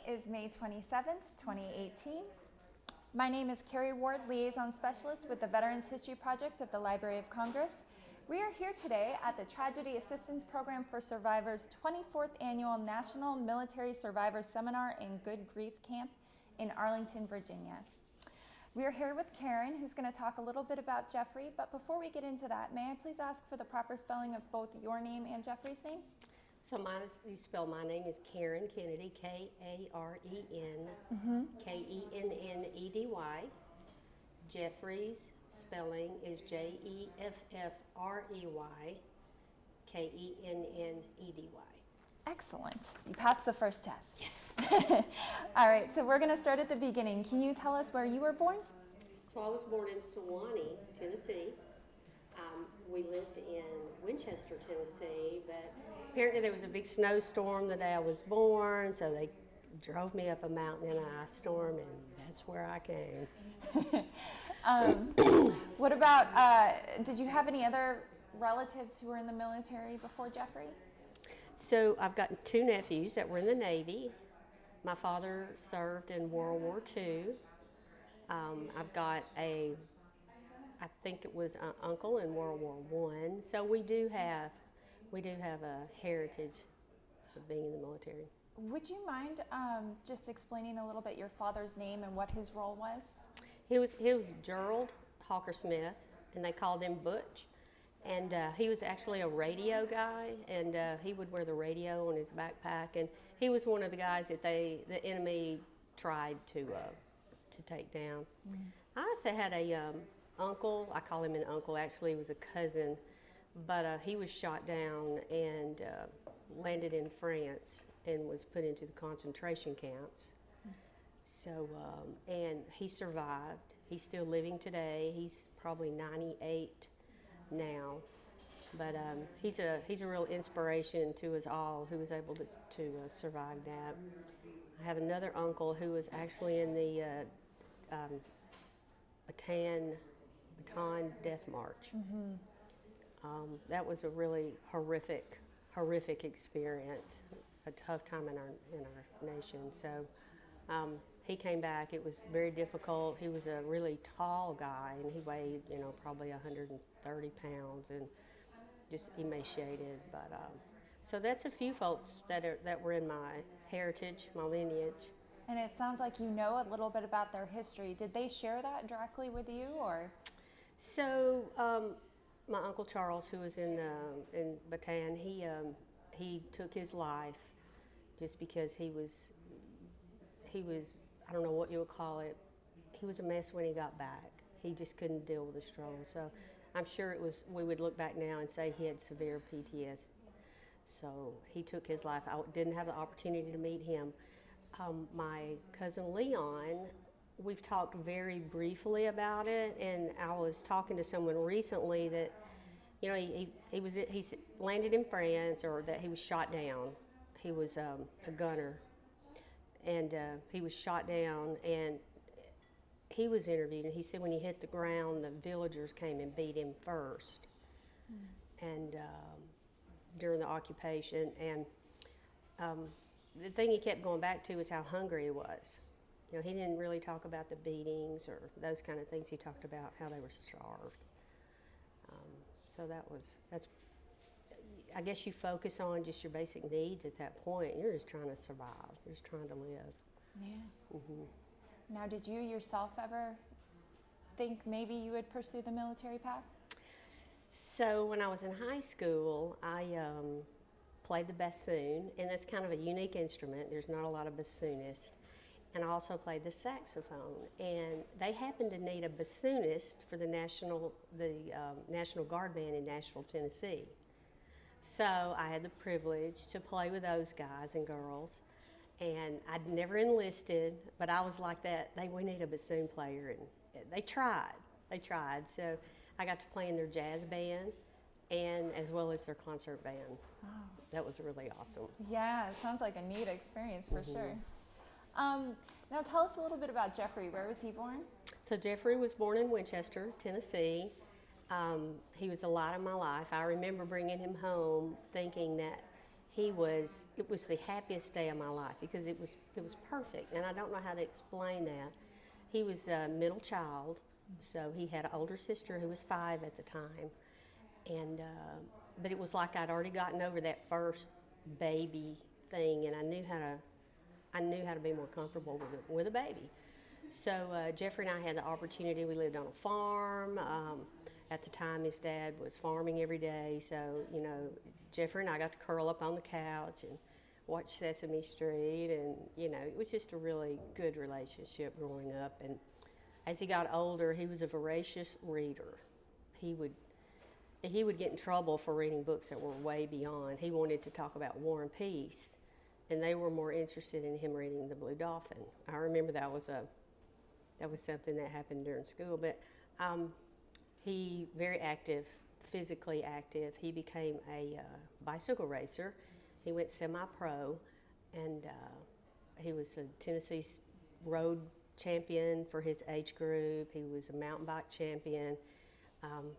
is May 27th, 2018. My name is Carrie Ward, Liaison Specialist with the Veterans History Project of the Library of Congress. We are here today at the Tragedy Assistance Program for Survivors 24th Annual National Military Survivors Seminar and Good Grief Camp in Arlington, Virginia. We are here with Karen, who's going to talk a little bit about Jeffrey, but before we get into that, may I please ask for the proper spelling of both your name and Jeffrey's name? So you spell my name is Karen Kennedy, K-A-R-E-N, K-E-N-N-E-D-Y. Jeffrey's spelling is J-E-F-F-R-E-Y, K-E-N-N-E-D-Y. Excellent. You passed the first test. Yes. All right, so we're going to start at the beginning. Can you tell us where you were born? So I was born in Sewanee, Tennessee. We lived in Winchester, Tennessee, but apparently there was a big snowstorm the day I was born, so they drove me up a mountain in an ice storm, and that's where I came. What about, did you have any other relatives who were in the military before Jeffrey? So I've got two nephews that were in the Navy. My father served in World War II. I've got I think it was an uncle in World War I. So we do have a heritage of being in the military. Would you mind just explaining a little bit your father's name and what his role was? He was Gerald Hawker Smith, and they called him Butch. And he was actually a radio guy, and he would wear the radio on his backpack. And he was one of the guys that the enemy tried to take down. Mm-hmm. I also had a uncle. I call him an uncle. Actually, he was a cousin, but he was shot down and landed in France and was put into the concentration camps. So, and he survived. He's still living today. He's probably 98 now, but he's a real inspiration to us all who was able to survive that. I have another uncle who was actually in the Bataan Death March. Mm-hmm. That was a really horrific experience, a tough time in our nation. So he came back. It was very difficult. He was a really tall guy, and he weighed, probably 130 pounds, and just emaciated. But so that's a few folks that were in my heritage, my lineage. And it sounds like you know a little bit about their history. Did they share that directly with you, or? So my Uncle Charles, who was in Bataan, he took his life just because he was, I don't know what you would call it, he was a mess when he got back. He just couldn't deal with the struggle. So I'm sure we would look back now and say he had severe PTSD. So he took his life. I didn't have the opportunity to meet him. My cousin Leon, we've talked very briefly about it, and I was talking to someone recently that, he landed in France, or that he was shot down. He was a gunner, and he was shot down, and he was interviewed, and he said when he hit the ground, the villagers came and beat him first, and during the occupation, and the thing he kept going back to is how hungry he was. He didn't really talk about the beatings or those kind of things. He talked about how they were starved. So that's. I guess you focus on just your basic needs at that point. You're just trying to survive. You're just trying to live. Yeah. Mm-hmm. Now, did you yourself ever think maybe you would pursue the military path? So when I was in high school, I played the bassoon, and that's kind of a unique instrument. There's not a lot of bassoonists. And I also played the saxophone, and they happened to need a bassoonist for the National Guard band in Nashville, Tennessee. So I had the privilege to play with those guys and girls, and I'd never enlisted, but I was like that. We need a bassoon player, and they tried. So I got to play in their jazz band, and as well as their concert band. Wow. That was really awesome. Yeah, it sounds like a neat experience for sure. Now tell us a little bit about Jeffrey. Where was he born? So Jeffrey was born in Winchester, Tennessee. He was a light of my life. I remember bringing him home thinking that it was the happiest day of my life because it was perfect, and I don't know how to explain that. He was a middle child, so he had an older sister who was 5 at the time, and but it was like I'd already gotten over that first baby thing, and I knew how to be more comfortable with a baby. So Jeffrey and I had the opportunity. We lived on a farm. At the time, his dad was farming every day, so Jeffrey and I got to curl up on the couch and watch Sesame Street, and it was just a really good relationship growing up. And as he got older, he was a voracious reader. He would get in trouble for reading books that were way beyond. He wanted to talk about War and Peace, and they were more interested in him reading The Blue Dolphin. I remember that was something that happened during school, but he very active, physically active. He became a bicycle racer. He went semi-pro, and he was a Tennessee road champion for his age group. He was a mountain bike champion.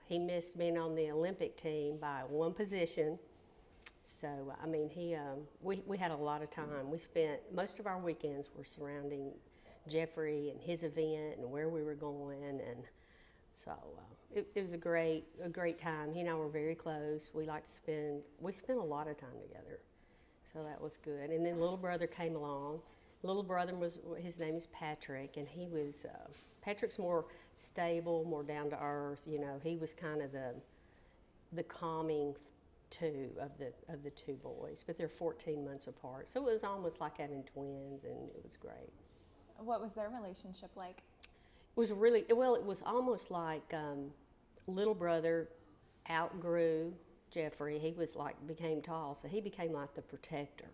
He missed being on the Olympic team by one position. So, I mean, we had a lot of time. We spent most of our weekends were surrounding Jeffrey and his event and where we were going, and so it was a great time. He and I were very close. We spent a lot of time together, so that was good. And then little brother came along. Little brother his name is Patrick, and Patrick's more stable, more down to earth. He was kind of the calming two of the two boys, but they're 14 months apart, so it was almost like having twins, and it was great. What was their relationship like? It was really well. It was almost like little brother outgrew Jeffrey. He became tall, so he became like the protector.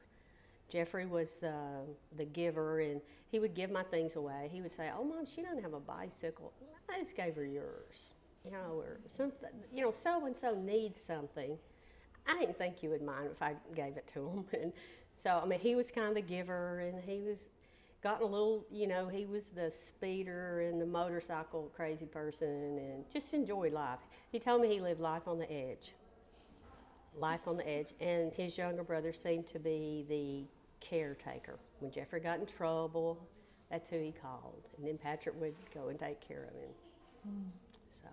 Jeffrey was the giver, and he would give my things away. He would say, "Oh, Mom, she doesn't have a bicycle. I just gave her yours, or something. So and so needs something. I didn't think you would mind if I gave it to him." And so, I mean, he was kind of the giver, and he was gotten a little, he was the speeder and the motorcycle crazy person, and just enjoyed life. He told me he lived life on the edge. And his younger brother seemed to be the caretaker. When Jeffrey got in trouble, that's who he called, and then Patrick would go and take care of him. So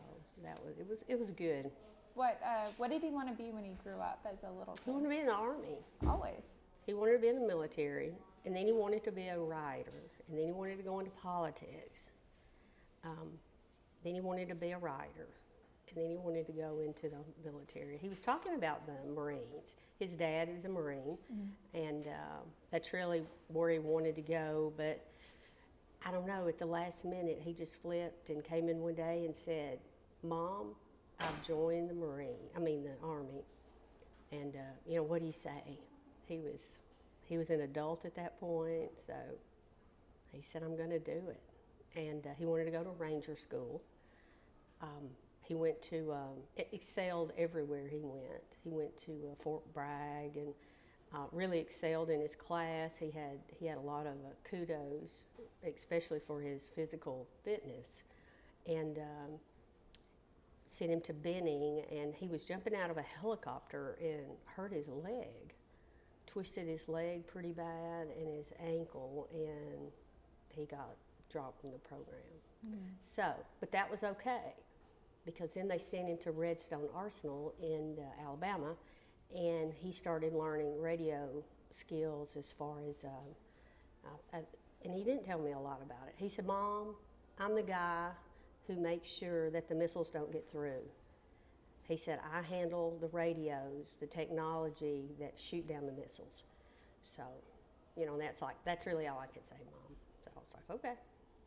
it was good. What did he want to be when he grew up as a little kid? He wanted to be in the Army. Always. He wanted to be in the military, and then he wanted to be a writer, and then he wanted to go into politics. Then he wanted to be a writer, and then he wanted to go into the military. He was talking about the Marines. His dad is a Marine, and that's really where he wanted to go, but I don't know, at the last minute, he just flipped and came in one day and said, "Mom, I've joined the Army." And, what do you say? He was an adult at that point, so he said, "I'm going to do it." And he wanted to go to Ranger School. He went to, excelled everywhere he went. He went to Fort Bragg and really excelled in his class. He had a lot of kudos, especially for his physical fitness. And sent him to Benning, and he was jumping out of a helicopter and hurt his leg, twisted his leg pretty bad and his ankle, and he got dropped from the program. So, but that was okay, because then they sent him to Redstone Arsenal in Alabama, and he started learning radio skills as far as, and he didn't tell me a lot about it. He said, "Mom, I'm the guy who makes sure that the missiles don't get through." He said, "I handle the radios, the technology that shoot down the missiles." So, that's really all I could say, Mom. So I was like, okay.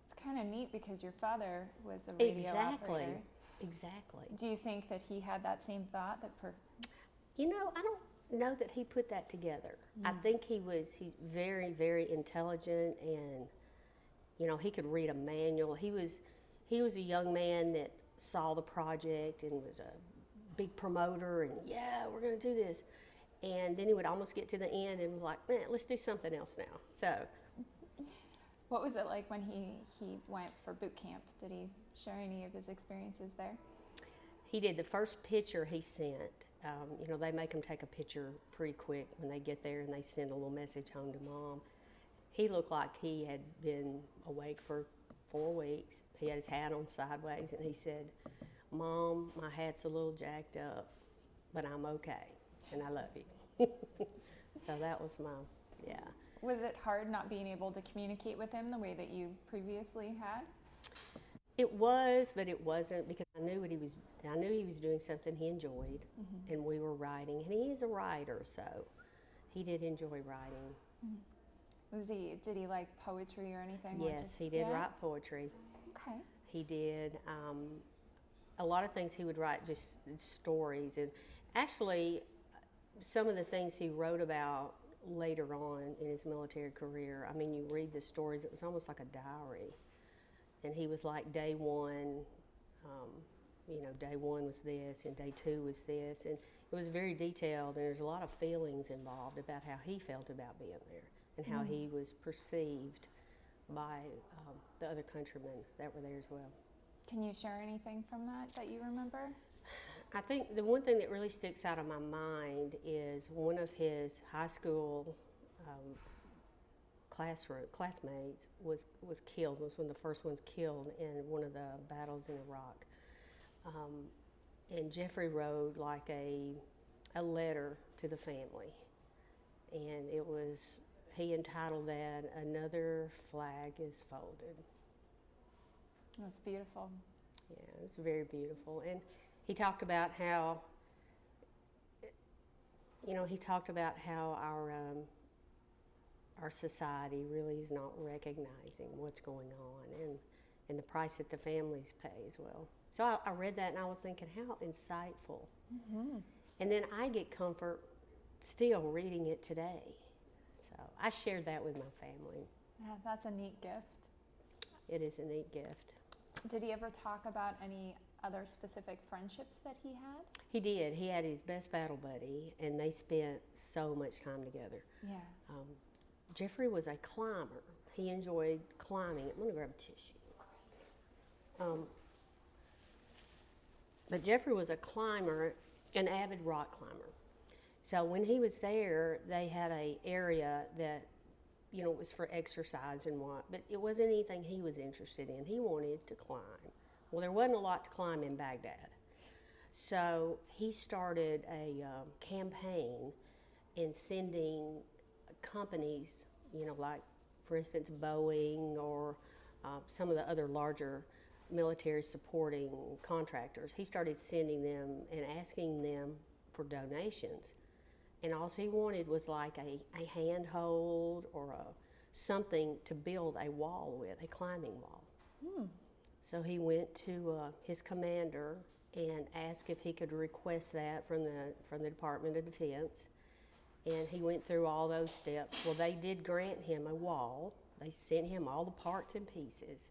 It's kind of neat because your father was a radio operator. Exactly. Do you think that he had that same thought I don't know that he put that together. I think he's very, very intelligent, and, he could read a manual. He was a young man that saw the project and was a big promoter, and we're going to do this. And then he would almost get to the end and was like, "Man, let's do something else now." So, what was it like when he went for boot camp? Did he share any of his experiences there? he did the first picture he sent. You know, they make them take a picture pretty quick when they get there, and they send a little message home to Mom. He looked like he had been awake for 4 weeks. He had his hat on sideways, and he said, "Mom, my hat's a little jacked up, but I'm okay, and I love you." So that was yeah. Was it hard not being able to communicate with him the way that you previously had? It was, but it wasn't, because I knew he was doing something he enjoyed, and we were writing, and he is a writer, so he did enjoy writing. Did he like poetry or anything? Yes, he did write poetry. Okay. He did a lot of things. He would write just stories, and actually some of the things he wrote about later on in his military career, I mean, you read the stories, it was almost like a diary. And he was like, day one, you know, day one was this, and day two was this. And it was very detailed, and there's a lot of feelings involved about how he felt about being there and how he was perceived by the other countrymen that were there as well. Can you share anything from that you remember? I think the one thing that really sticks out of my mind is one of his high school classmates was killed, was one of the first ones killed in one of the battles in Iraq. And Jeffrey wrote like a letter to the family, and he entitled that, "Another Flag is Folded." That's beautiful. Yeah, it's very beautiful. And he talked about how, you know, our society really is not recognizing what's going on, and the price that the families pay as well. So I read that, and I was thinking, how insightful. And then I get comfort still reading it today. So I shared that with my family. Yeah, that's a neat gift. It is a neat gift. Did he ever talk about any other specific friendships that he had? He did. He had his best battle buddy, and they spent so much time together. Yeah. Jeffrey was a climber. He enjoyed climbing. I'm going to grab a tissue. Of course. But Jeffrey was a climber, an avid rock climber. So when he was there, they had an area that, you know, was for exercise and what, but it wasn't anything he was interested in. He wanted to climb. Well, there wasn't a lot to climb in Baghdad. So he started a campaign in sending companies, you know, like, for instance, Boeing or some of the other larger military supporting contractors. He started sending them and asking them for donations. And all he wanted was like a handhold or something to build a wall with, a climbing wall. So he went to his commander and asked if he could request that from the Department of Defense. And he went through all those steps. Well, they did grant him a wall. They sent him all the parts and pieces.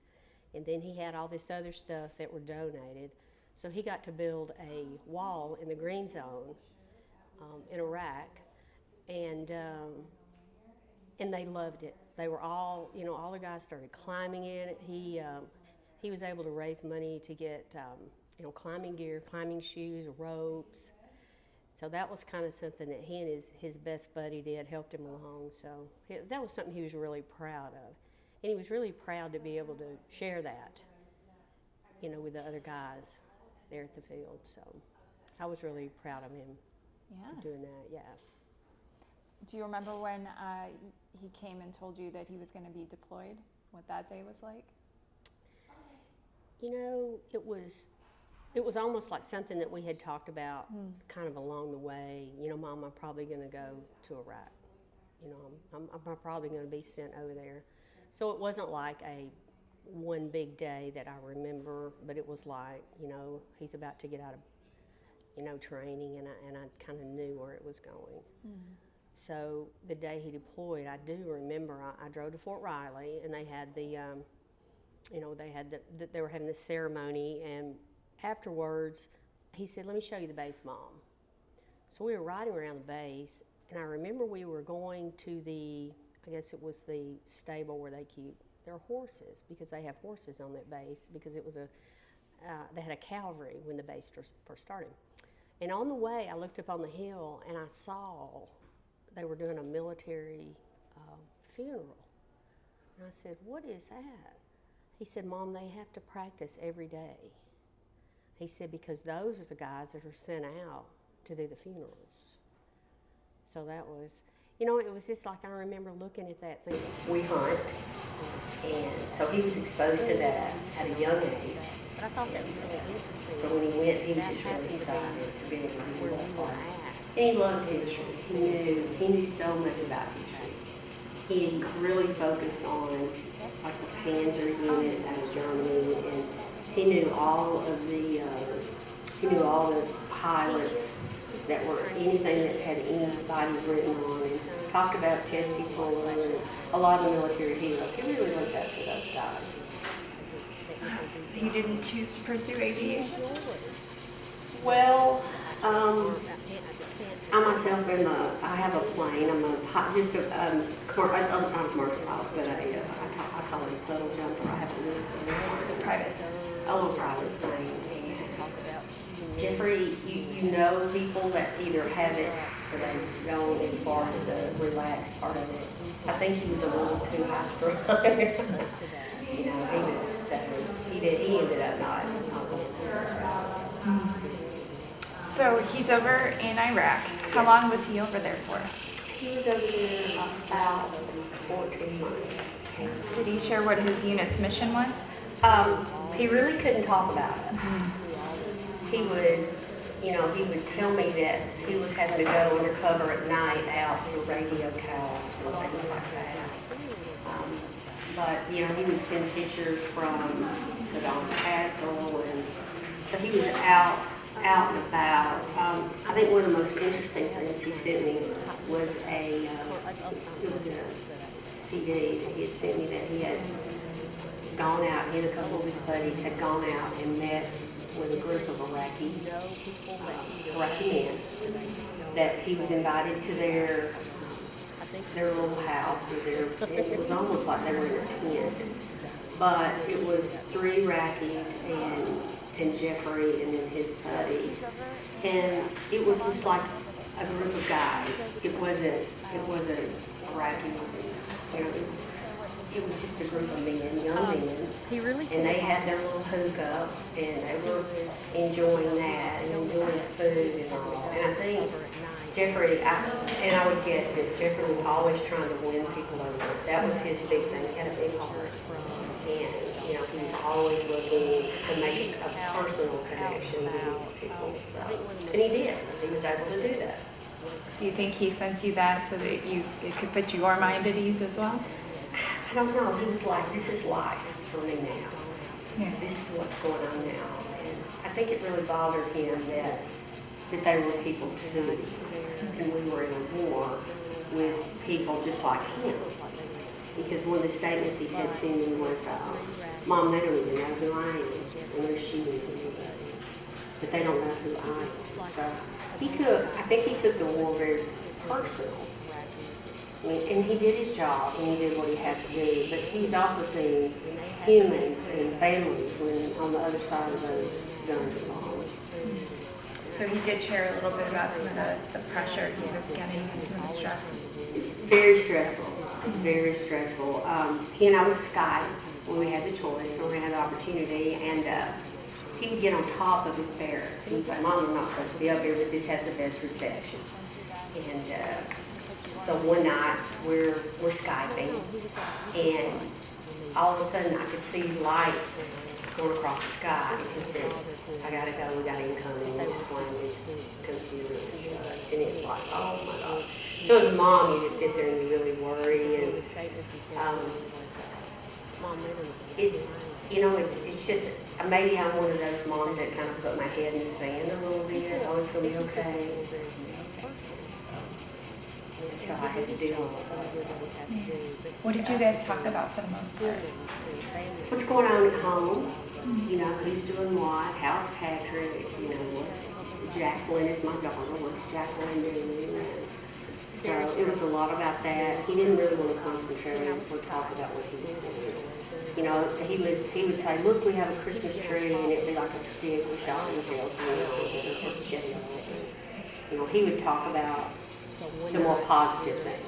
And then he had all this other stuff that were donated. So he got to build a wall in the green zone in Iraq. And they loved it. They were all, you know, all the guys started climbing in it. He was able to raise money to get, you know, climbing gear, climbing shoes, ropes. So that was kind of something that he and his best buddy did, helped him along. So that was something he was really proud of. And he was really proud to be able to share that, you know, with the other guys there at the field. So I was really proud of him doing that, yeah. Do you remember when he came and told you that he was going to be deployed, what that day was like? You know, it was almost like something that we had talked about kind of along the way. You know, Mom, I'm probably going to go to Iraq. You know, I'm probably going to be sent over there. So it wasn't like one big day that I remember, but it was like, you know, he's about to get out of, you know, training, and I kind of knew where it was going. So the day he deployed, I do remember I drove to Fort Riley, and they had they were having this ceremony, and afterwards, he said, "Let me show you the base, Mom." So we were riding around the base, and I remember we were going to I guess it was the stable where they keep their horses, because they have horses on that base, because it was they had a cavalry when the base first started. And on the way, I looked up on the hill and I saw they were doing a military funeral. And I said, "What is that?" He said, "Mom, they have to practice every day." He said, "Because those are the guys that are sent out to do the funerals." So that was, you know, it was just like I remember looking at that thing. We hunt, and so he was exposed to that at a young age. But I thought that was really interesting. So when he went, he was just really excited to be able to do that part. And he loved history. He knew so much about history. He really focused on like the Panzer unit out of Germany, and he knew all the pilots that were anything that had anybody written on, and talked about Chesty Puller and a lot of the military heroes. He really looked up to those guys. He didn't choose to pursue aviation? Well, I myself I have a plane. I'm just a commercial pilot, but I call it a puddle jumper. I have a little Private. A little private plane. And Jeffrey, you know people that either have it or they don't, as far as the relaxed part of it. I think he was a little too high strung. You know, he ended up not going through. So he's over in Iraq. How long was he over there for? He was over there about 14 months. Did he share what his unit's mission was? He really couldn't talk about it. He would tell me that he was having to go undercover at night out to radio towers and things like that. But he would send pictures from Saddam's castle, and so he was out and about. I think one of the most interesting things he sent me was a CD that he had sent me that he had gone out. He and a couple of his buddies had gone out and met with a group of Iraqi men that he was invited to their little house, or it was almost like they were in a tent, but it was 3 Iraqis and Jeffrey and then his buddies, and it was just like a group of guys. It wasn't Iraqis. It was just a group of men, young men, and they had their little hookup, and they were enjoying that and enjoying the food and all. And I think Jeffrey, I would guess this, Jeffrey was always trying to win people over. That was his big thing. He had a big heart, and he was always looking to make a personal connection with these people. So, and he did. He was able to do that. Do you think he sent you that so that it could put your mind at ease as well? I don't know. He was like, "This is life for me now. Yeah. This is what's going on now." And I think it really bothered him that they were people too, and we were in a war with people just like him. Because one of the statements he said to me was, "Mom, they don't even know who I am, and they're shooting me, but they don't know who I am." So I think he took the war very personal. And he did his job, and he did what he had to do, but he's also seeing humans and families when on the other side of those guns and bombs. So he did share a little bit about some of the pressure he was getting and some of the stress. Very stressful, very stressful. He and I would Skype when we had the choice, or we had the opportunity, and he would get on top of his barracks. He was like, "Mom, I'm not supposed to be up here, but this has the best reception." And so one night we're Skyping, and all of a sudden I could see lights going across the sky. He said, "I gotta go, we got incoming." They just slammed his computer shut, and it's like, oh my God. So as a mom, you just sit there and you really worry, and it's just, maybe I'm one of those moms that kind of put my head in the sand a little bit. Oh, it's gonna be okay. That's how I had to deal with it. What did you guys talk about for the most part? What's going on at home? Who's doing what? How's Patrick? What's Jacqueline is my daughter. What's Jacqueline doing? So it was a lot about that. He didn't really want to concentrate or talk about what he was doing. You know, he would say, look, we have a Christmas tree, and it'd be like a stick with shotgun shells going on it, with shells. You know, he would talk about the more positive things.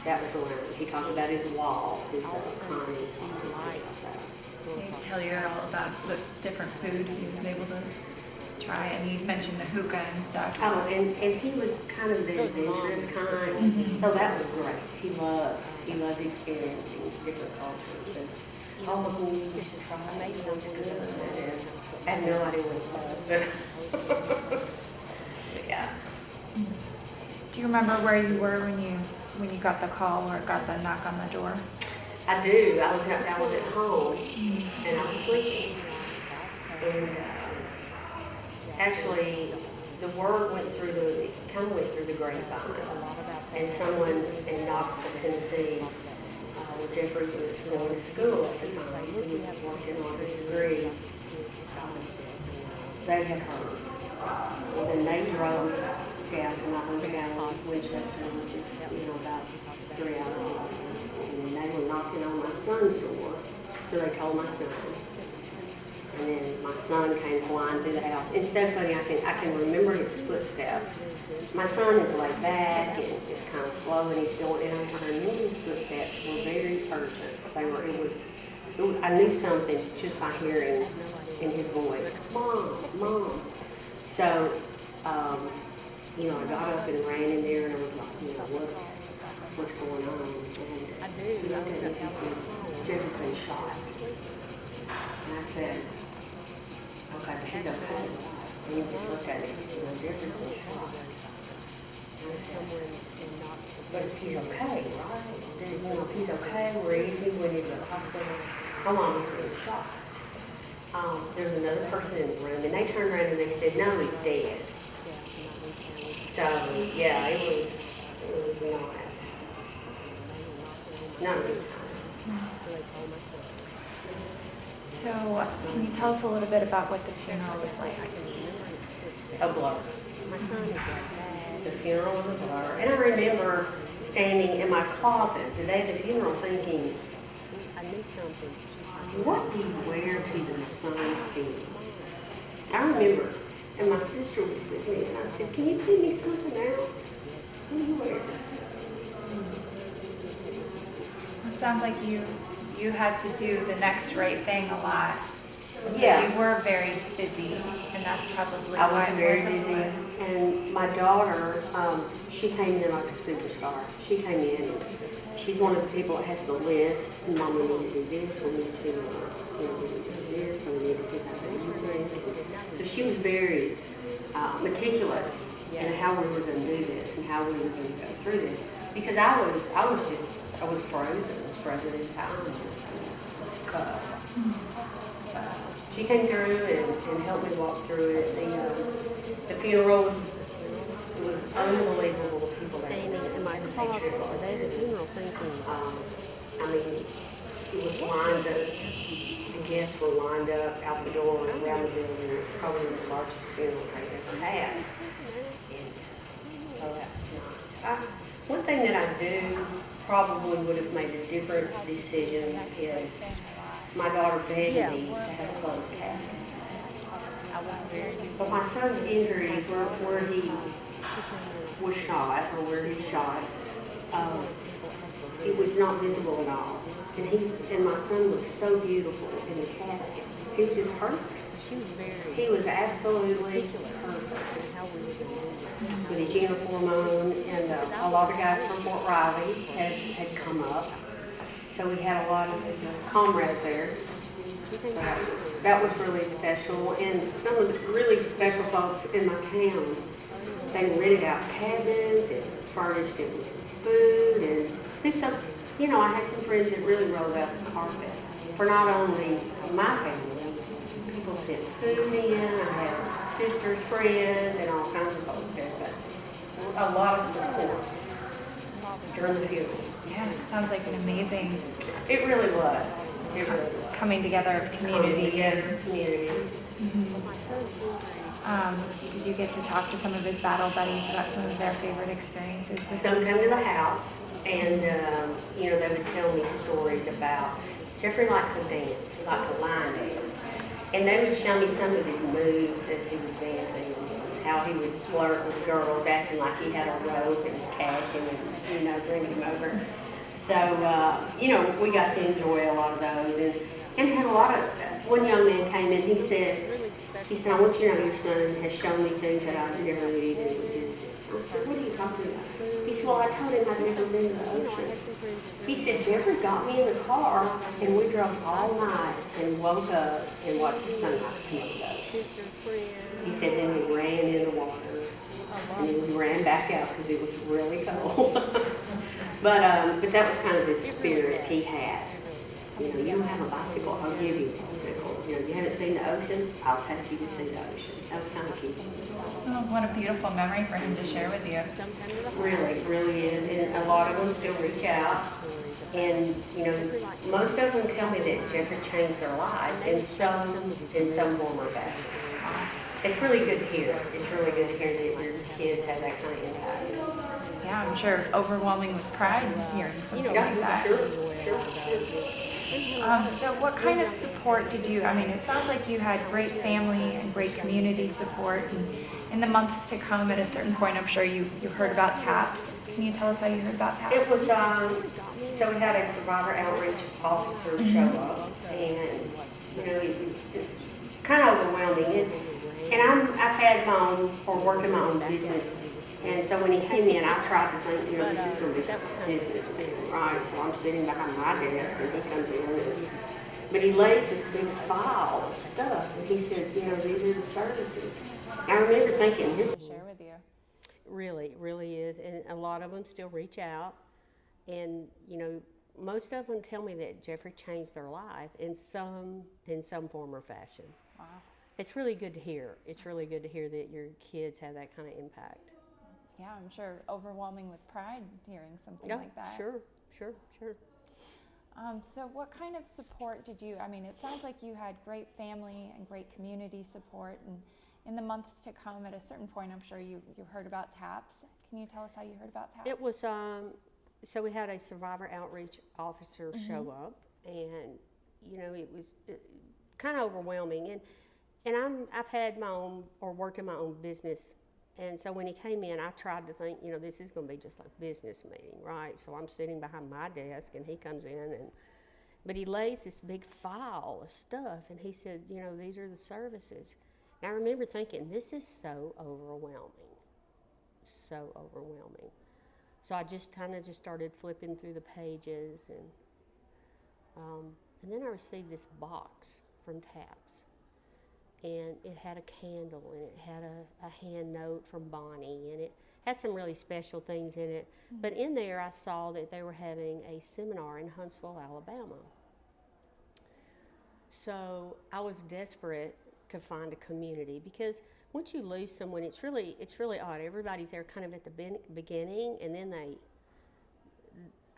That was around. He talked about his wall, his climbing, things like that. He'd tell you all about the different food he was able to try, and you mentioned the hookah and stuff. Oh, and he was kind of the adventurous kind, so that was great. He loved experiencing different cultures. And all the foods you should try, maybe that's good. I had no idea what it was, but yeah. Do you remember where you were when you got the call or got the knock on the door? I do. I was at home, and I was sleeping, and actually, the word went through the grapevine, and someone in Knoxville, Tennessee, where Jeffrey was going to school at the time, he was working on his degree. They had heard. Well, then they drove down to my hometown, which is Winchester, which is about 3 hours away. And they were knocking on my son's door, so they told my son. And then my son came flying through the house. It's so funny, I can remember his footsteps. My son is laid back and just kind of slow, and he's going, and I remember his footsteps were very urgent. I knew something just by hearing in his voice, Mom, Mom. So, I got up and ran in there, and I was like, what's going on? And he looked at me and he said, Jeffrey's been shot. And I said, okay, but he's okay. And he just looked at me and he said, well, Jeffrey's been shot. And I said, but he's okay, right? He's okay, we're easy, we need to go to the hospital. My mom was being shot. There's another person in the room, and they turned around and they said, no, he's dead. So, yeah, it was not a good time. So, can you tell us a little bit about what the funeral was like? A blur. The funeral was a blur. And I remember standing in my closet the day of the funeral thinking, what do you wear to your son's funeral? I remember, and my sister was with me, and I said, can you put me something out? What do you wear? It sounds like you had to do the next right thing a lot. And so Yeah. you were very busy, and that's probably I why was it very wasn't busy, what- and my daughter, she came in like a superstar. She came in, and she's one of the people that has the list. And Mom, we need to do this. We need to, we need to do this. And we need to pick up babies rings. So she was very meticulous in how we were going to do this and how we were going to go through this. Because I was frozen in time. It was tough. She came through and helped me walk through it. The funeral was unbelievable. The people that Standing in my closet the day of the funeral thinking, I mean, it was lined up. The guests were lined up out the door and around the building. It was probably the largest funerals I've ever had. And so that was nice. One thing that I do probably would have made a different decision is my daughter begged me to have a closed casket. But my son's injuries where he was shot or where he shot, it was not visible at all. And my son looked so beautiful in the casket. He was just perfect. He was absolutely perfect with his uniform on, and a lot of guys from Fort Riley had come up. So we had a lot of comrades there. So that was really special. And some of the really special folks in my town, they rented out cabins and furnished them with food. And so, I had some friends that really rolled out the carpet for not only my family. People sent food in. I had sisters, friends, and all kinds of folks there. But a lot of support during the funeral. Yeah, it sounds like an amazing It really was. It really was. coming together of community. Community. Did you get to talk to some of his battle buddies about some of their favorite experiences with Some come to the house, and they would tell me stories about Jeffrey liked to dance. He liked to line dance. And they would show me some of his moves as he was dancing, how he would flirt with girls, acting like he had a rope and was catching and, bringing them over. So, we got to enjoy a lot of those. And had a lot of, one young man came in, he said, I want you to know your son has shown me things that I never knew even existed. I said, what are you talking about? He said, well, I told him I'd never been to the ocean. He said, Jeffrey got me in the car, and we drove all night and woke up and watched the sunrise come over the ocean. He said, then we ran in the water, and then we ran back out because it was really cold. but that was kind of the spirit he had. You don't have a bicycle, I'll give you a bicycle. You haven't seen the ocean, I'll take you to see the ocean. That was kind of key. Oh, what a beautiful memory for him to share with you. Really, really is. And a lot of them still reach out. And, most of them tell me that Jeffrey changed their life in some form or fashion. It's really good to hear. It's really good to hear that your kids have that kind of impact. Yeah, I'm sure overwhelming with pride hearing something like that. Sure. So what kind of support did you, it sounds like you had great family and great community support. And in the months to come, at a certain point, I'm sure you heard about TAPS. Can you tell us how you heard about TAPS? It was, so we had a survivor outreach officer show up, and, it was kind of overwhelming. And I've had my own, or worked in my own business. And so when he came in, I tried to think, this is going to be just a businessman, right? So I'm sitting behind my desk, and he comes in, but he lays this big file of stuff, and he said, these are the services. And I remember thinking, this share with you. Really is, and a lot of them still reach out, and most of them tell me that Jeffrey changed their life in some form or fashion. Wow. It's really good to hear. It's really good to hear that your kids have that kind of impact. Yeah, I'm sure overwhelming with pride hearing something like that. Sure. So what kind of support did you, it sounds like you had great family and great community support, and in the months to come, at a certain point, I'm sure you heard about TAPS. Can you tell us how you heard about TAPS? It was, so we had a survivor outreach officer show up, and, it was kind of overwhelming. And I've had my own, or worked in my own business. And so when he came in, I tried to think, this is going to be just like a business meeting, right? So I'm sitting behind my desk, and he comes in, but he lays this big file of stuff, and he said, these are the services. And I remember thinking, this is so overwhelming. So I just kind of started flipping through the pages, and then I received this box from TAPS. And it had a candle, and it had a hand note from Bonnie, and it had some really special things in it. Mm-hmm. But in there, I saw that they were having a seminar in Huntsville, Alabama. So I was desperate to find a community, because once you lose someone, it's really odd. Everybody's there kind of at the beginning, and then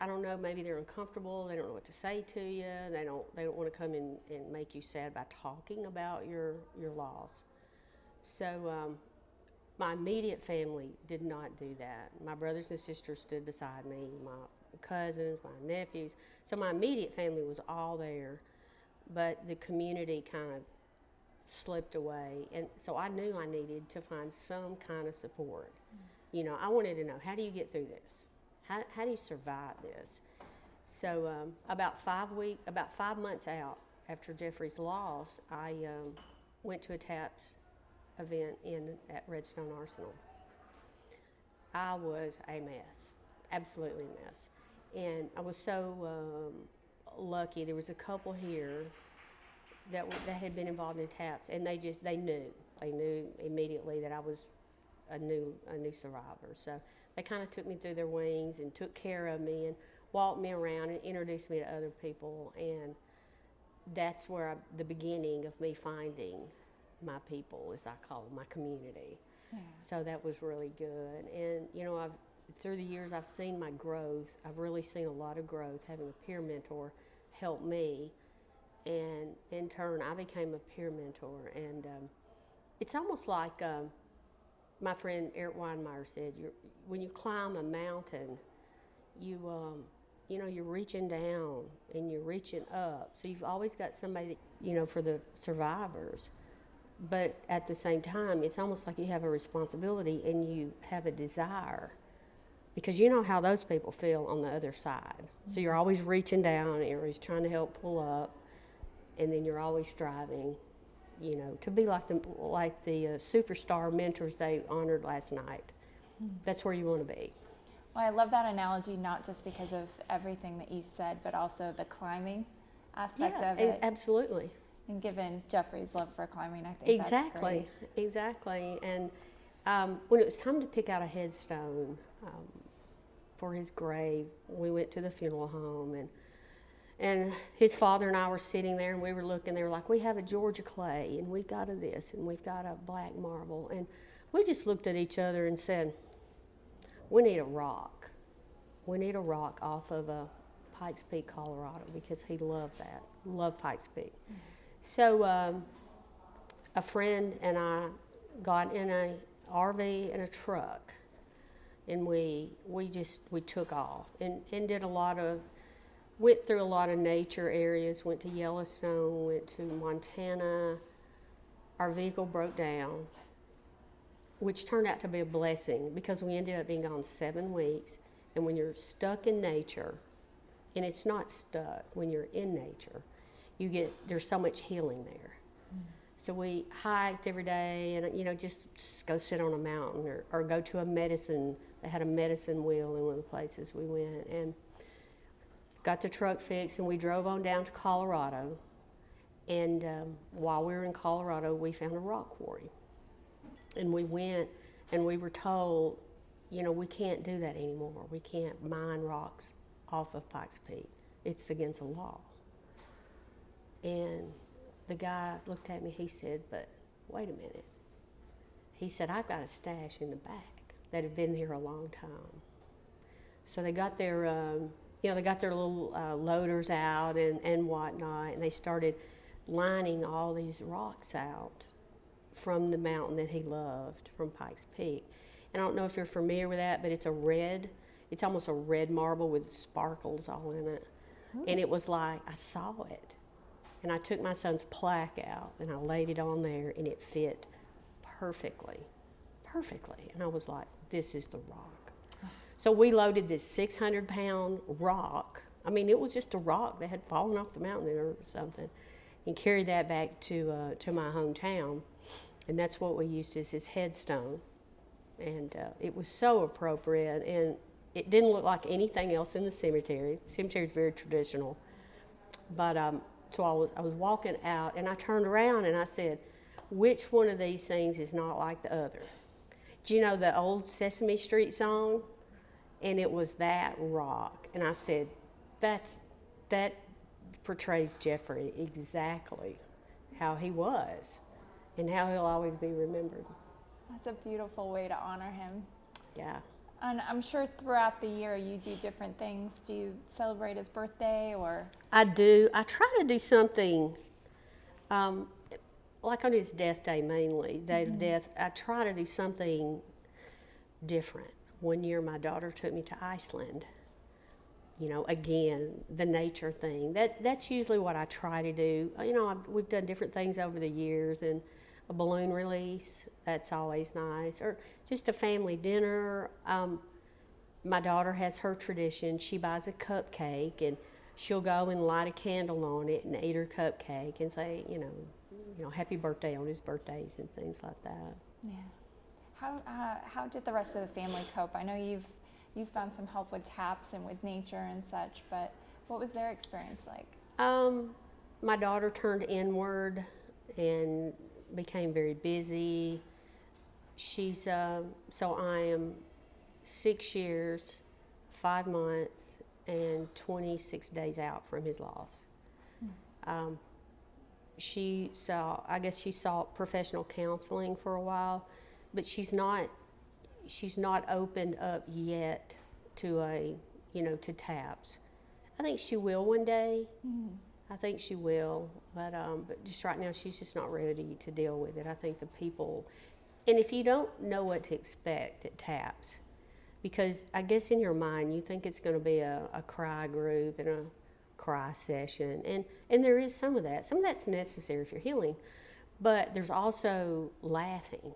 I don't know, maybe they're uncomfortable, they don't know what to say to you, they don't want to come and make you sad by talking about your loss. So my immediate family did not do that. My brothers and sisters stood beside me, my cousins, my nephews. So my immediate family was all there, but the community kind of slipped away. And so I knew I needed to find some kind of support. I wanted to know, how do you get through this? How do you survive this? So about 5 months out after Jeffrey's loss, I went to a TAPS event at Redstone Arsenal. I was a mess, absolutely a mess. And I was so lucky. There was a couple here that had been involved in TAPS, and they knew immediately that I was a new survivor. So they kind of took me through their wings and took care of me and walked me around and introduced me to other people. And that's where the beginning of me finding my people, as I call it, my community. Yeah. So that was really good. And, through the years, I've seen my growth. I've really seen a lot of growth. Having a peer mentor helped me. And in turn, I became a peer mentor. And it's almost like my friend Eric Weinmeier said, when you climb a mountain, you you know, you're reaching down and you're reaching up. So you've always got somebody that, you know, for the survivors. But at the same time, it's almost like you have a responsibility and you have a desire, because you know how those people feel on the other side. So you're always reaching down and you're always trying to help pull up, and then you're always striving, you know, to be like the superstar mentors they honored last night. That's where you want to be. Well, I love that analogy, not just because of everything that you've said, but also the climbing aspect of it. Absolutely. And given Jeffrey's love for climbing, I think that's great. Exactly. And when it was time to pick out a headstone for his grave, we went to the funeral home, and his father and I were sitting there, and we were looking. They were like, "We have a Georgia clay, and we've got a this, and we've got a black marble," and we just looked at each other and said, "We need a rock. We need a rock off of Pikes Peak, Colorado," because he loved that. Loved Pikes Peak. Mm-hmm. So a friend and I got in a RV and a truck, and we took off and went through a lot of nature areas, went to Yellowstone, went to Montana. Our vehicle broke down, which turned out to be a blessing, because we ended up being gone 7 weeks. And when you're stuck in nature, and it's not stuck, when you're in nature, there's so much healing there. So we hiked every day, and, you know, just go sit on a mountain or go to they had a medicine wheel in one of the places we went, and got the truck fixed, and we drove on down to Colorado. And while we were in Colorado, we found a rock quarry. And we went, and we were told, you know, we can't do that anymore. We can't mine rocks off of Pikes Peak. It's against the law. And the guy looked at me, he said, "But wait a minute." He said, "I've got a stash in the back that had been here a long time." So they got their, they got their little loaders out and whatnot, and they started lining all these rocks out from the mountain that he loved, from Pikes Peak. And I don't know if you're familiar with that, but it's almost a red marble with sparkles all in it. Ooh. And it was like, I saw it. And I took my son's plaque out, and I laid it on there, and it fit perfectly. And I was like, this is the rock. So we loaded this 600-pound rock. I mean, it was just a rock that had fallen off the mountain or something, and carried that back to my hometown. And that's what we used as his headstone. And it was so appropriate, and it didn't look like anything else in the cemetery. The cemetery is very traditional. But so I was walking out, and I turned around and I said, which one of these things is not like the other? Do you know the old Sesame Street song? And it was that rock. And I said, that portrays Jeffrey exactly how he was and how he'll always be remembered. That's a beautiful way to honor him. Yeah. And I'm sure throughout the year you do different things. Do you celebrate his birthday or? I do. I try to do something, like on his death day mainly, day of death, I try to do something different. One year my daughter took me to Iceland. You know, again, the nature thing. That's usually what I try to do. You know, we've done different things over the years, and a balloon release, that's always nice. Or just a family dinner. My daughter has her tradition. She buys a cupcake, and she'll go and light a candle on it and eat her cupcake and say, you know, happy birthday on his birthdays and things like that. Yeah. How did the rest of the family cope? I know you've found some help with taps and with nature and such, but what was their experience like? My daughter turned inward and became very busy. She's so I am 6 years, 5 months, and 26 days out from his loss. She sought professional counseling for a while, but she's not opened up yet to to taps. I think she will one day. I think she will, but just right now she's just not ready to deal with it. I think the people, and if you don't know what to expect at taps, because I guess in your mind you think it's going to be a cry group and a cry session, and there is some of that. Some of that's necessary if you're healing, but there's also laughing.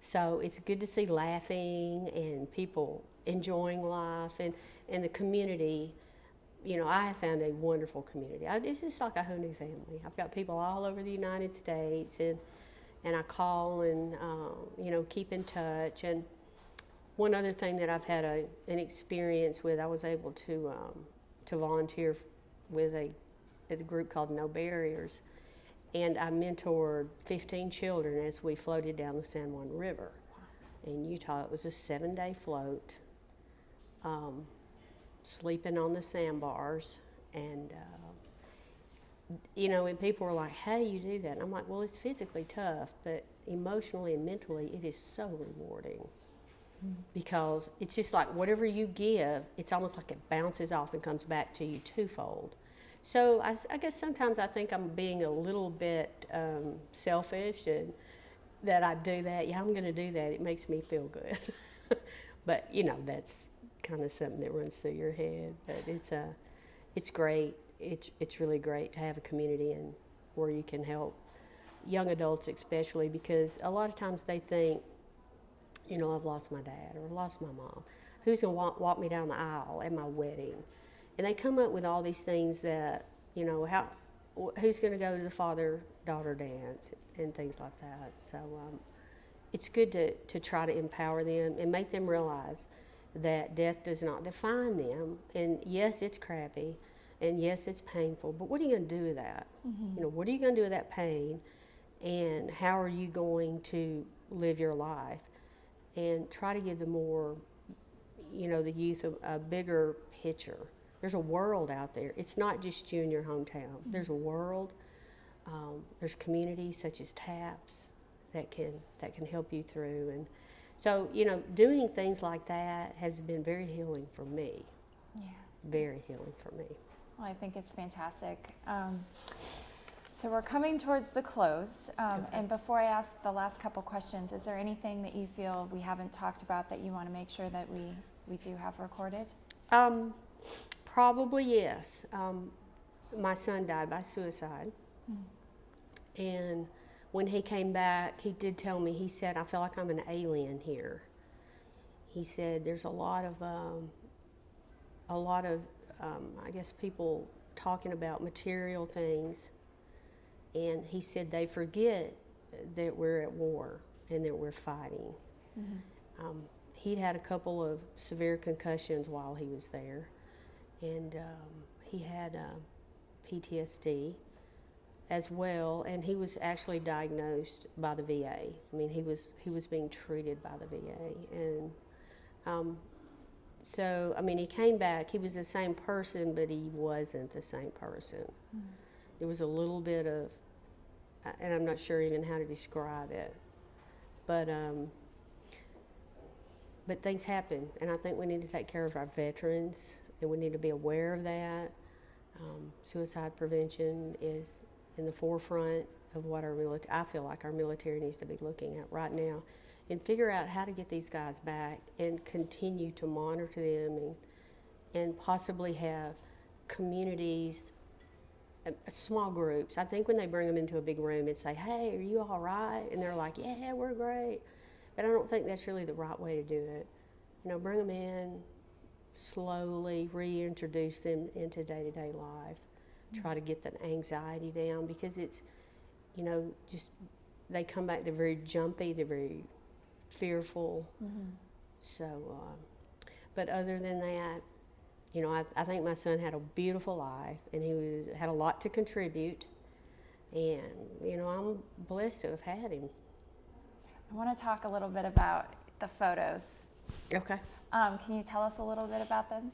So it's good to see laughing and people enjoying life, and the community. You know, I have found a wonderful community. It's just like a whole new family. I've got people all over the United States, and I call and you know, keep in touch. And one other thing that I've had an experience with, I was able to volunteer with a group called No Barriers, and I mentored 15 children as we floated down the San Juan River in Utah. It was a 7-day float, sleeping on the sandbars, and you know, and people were like, "How do you do that?" And I'm like, "Well, it's physically tough, but emotionally and mentally, it is so rewarding." Because it's just like whatever you give, it's almost like it bounces off and comes back to you twofold. So I guess sometimes I think I'm being a little bit selfish, and that I do that. Yeah, I'm going to do that. It makes me feel good. But you know, that's kind of something that runs through your head. But it's great. It's really great to have a community and where you can help young adults, especially because a lot of times they think, you know, I've lost my dad or lost my mom. Who's going to walk me down the aisle at my wedding? And they come up with all these things that, you know, who's going to go to the father-daughter dance and things like that. So it's good to try to empower them and make them realize that death does not define them. And yes, it's crappy, and yes, it's painful, but what are you going to do with that? Mm-hmm. You know, what are you going to do with that pain, and how are you going to live your life? And try to give the more, you know, the youth a bigger picture. There's a world out there. It's not just you in your hometown. Mm-hmm. There's a world. There's communities such as TAPS that can help you through. And so, you know, doing things like that has been very healing for me. Yeah. Very healing for me. Well, I think it's fantastic. So we're coming towards the close, okay. And before I ask the last couple questions, is there anything that you feel we haven't talked about that you want to make sure that we do have recorded? Probably yes. My son died by suicide, and when he came back, he did tell me, he said, "I feel like I'm an alien here." He said there's a lot of I guess people talking about material things. And he said they forget that we're at war and that we're fighting. Mm-hmm. He'd had a couple of severe concussions while he was there, and he had PTSD as well. And he was actually diagnosed by the VA. I mean, he was being treated by the VA, and so I mean, he came back. He was the same person, but he wasn't the same person. Mm-hmm. There was a little bit of, and I'm not sure even how to describe it, but things happen, and I think we need to take care of our veterans, and we need to be aware of that. Suicide prevention is in the forefront of what I feel like our military needs to be looking at right now, and figure out how to get these guys back and continue to monitor them, and possibly have communities, small groups. I think when they bring them into a big room and say, "Hey, are you all right?" and they're like, "Yeah, we're great," but I don't think that's really the right way to do it. You know, bring them in, slowly reintroduce them into day-to-day life. Mm-hmm. Try to get the anxiety down, because it's, you know, just they come back, they're very jumpy, they're very fearful. Mm-hmm. So, but other than that, you know, I think my son had a beautiful life, and he had a lot to contribute, and, you know, I'm blessed to have had him. I want to talk a little bit about the photos. Okay. Can you tell us a little bit about them?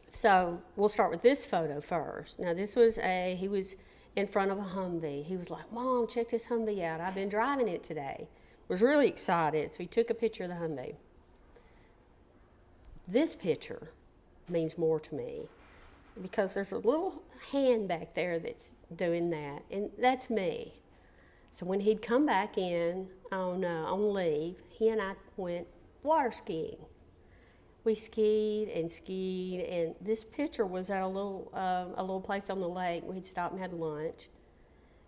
So we'll start with this photo first. Now, this was he was in front of a Humvee. He was like, "Mom, check this Humvee out. I've been driving it today." Was really excited, so he took a picture of the Humvee. This picture means more to me, because there's a little hand back there that's doing that, and that's me. So when he'd come back in on leave, he and I went water skiing. we skied, and this picture was at a little place on the lake. We had stopped and had lunch,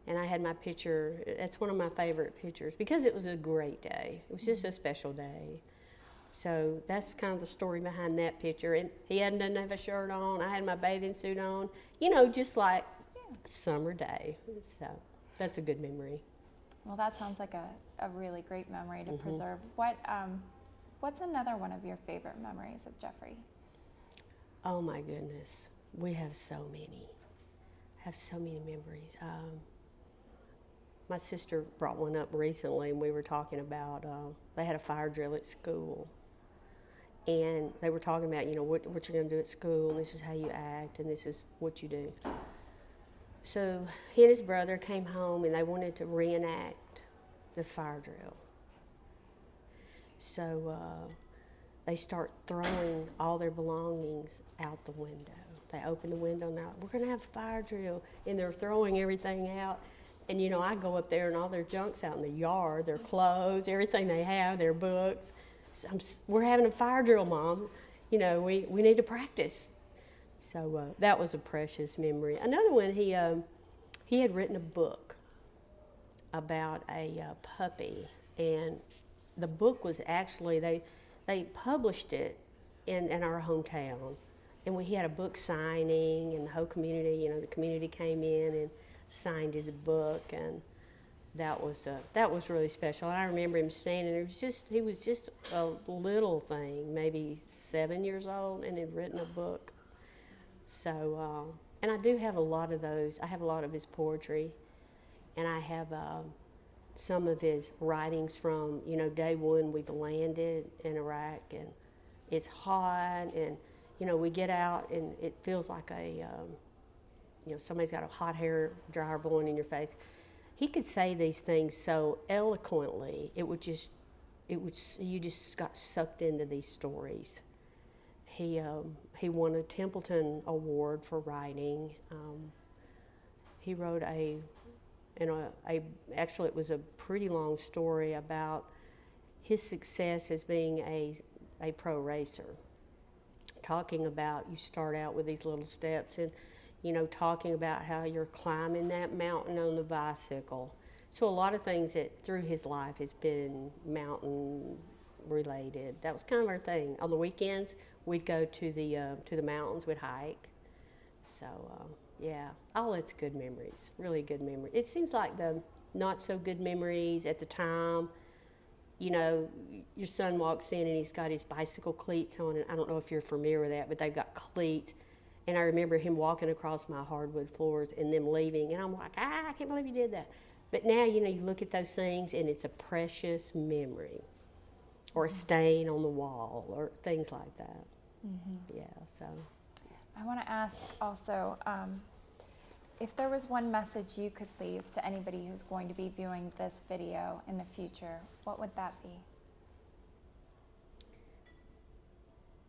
and I had my picture. That's one of my favorite pictures because it was a great day. It was just a special day. So that's kind of the story behind that picture. And he doesn't have a shirt on. I had my bathing suit on, just like a summer day. So that's a good memory. Well, that sounds like a really great memory to Mm-hmm. preserve. What's another one of your favorite memories of Jeffrey? Oh my goodness, we have so many. Have so many memories. My sister brought one up recently, and we were talking about they had a fire drill at school, and they were talking about what you're going to do at school, and this is how you act, and this is what you do. So he and his brother came home, and they wanted to reenact the fire drill. So they start throwing all their belongings out the window. They open the window and they're like, we're going to have a fire drill. And they're throwing everything out. And, I go up there and all their junk's out in the yard, their clothes, everything they have, their books. So we're having a fire drill, Mom. We need to practice. So that was a precious memory. Another one, he had written a book about a puppy. And the book was actually, they published it in our hometown. And he had a book signing, and the whole community, the community came in and signed his book, and that was really special. And I remember him standing there. He was just a little thing, maybe 7 years old, and had written a book. So, and I do have a lot of those. I have a lot of his poetry, and I have some of his writings from, day one we've landed in Iraq, and it's hot, and, we get out, and it feels like somebody's got a hot hair dryer blowing in your face. He could say these things so eloquently, you just got sucked into these stories. He won a Templeton Award for writing. He wrote actually it was a pretty long story about his success as being a pro racer, talking about you start out with these little steps, and talking about how you're climbing that mountain on the bicycle. So a lot of things that through his life has been mountain related. That was kind of our thing. On the weekends we'd go to the mountains, we'd hike. So yeah, all it's good memories, really good memories. It seems like the not so good memories at the time, your son walks in and he's got his bicycle cleats on, and I don't know if you're familiar with that, but they've got cleats. And I remember him walking across my hardwood floors and them leaving, and I'm like, I can't believe you did that. But now, you look at those things and it's a precious memory, or a stain on the wall, or things like that. Mm-hmm. Yeah, so. I want to ask also, if there was one message you could leave to anybody who's going to be viewing this video in the future, what would that be?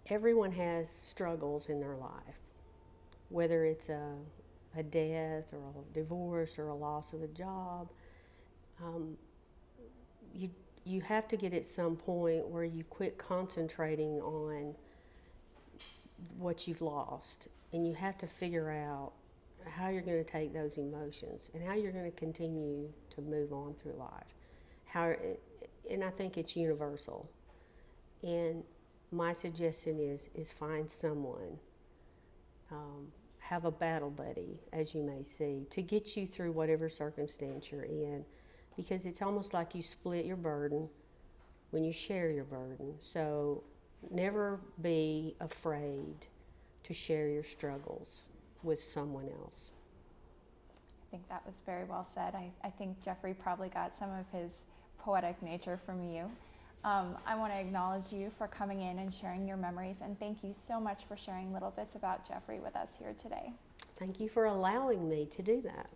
Everyone has struggles in their life, whether it's a death or a divorce or a loss of a job. You have to get at some point where you quit concentrating on what you've lost, and you have to figure out how you're going to take those emotions and how you're going to continue to move on through life. And I think it's universal. And my suggestion is find someone, have a battle buddy, as you may see, to get you through whatever circumstance you're in, because it's almost like you split your burden when you share your burden. So never be afraid to share your struggles with someone else. I think that was very well said. I think Jeffrey probably got some of his poetic nature from you. I want to acknowledge you for coming in and sharing your memories, and thank you so much for sharing little bits about Jeffrey with us here today. Thank you for allowing me to do that.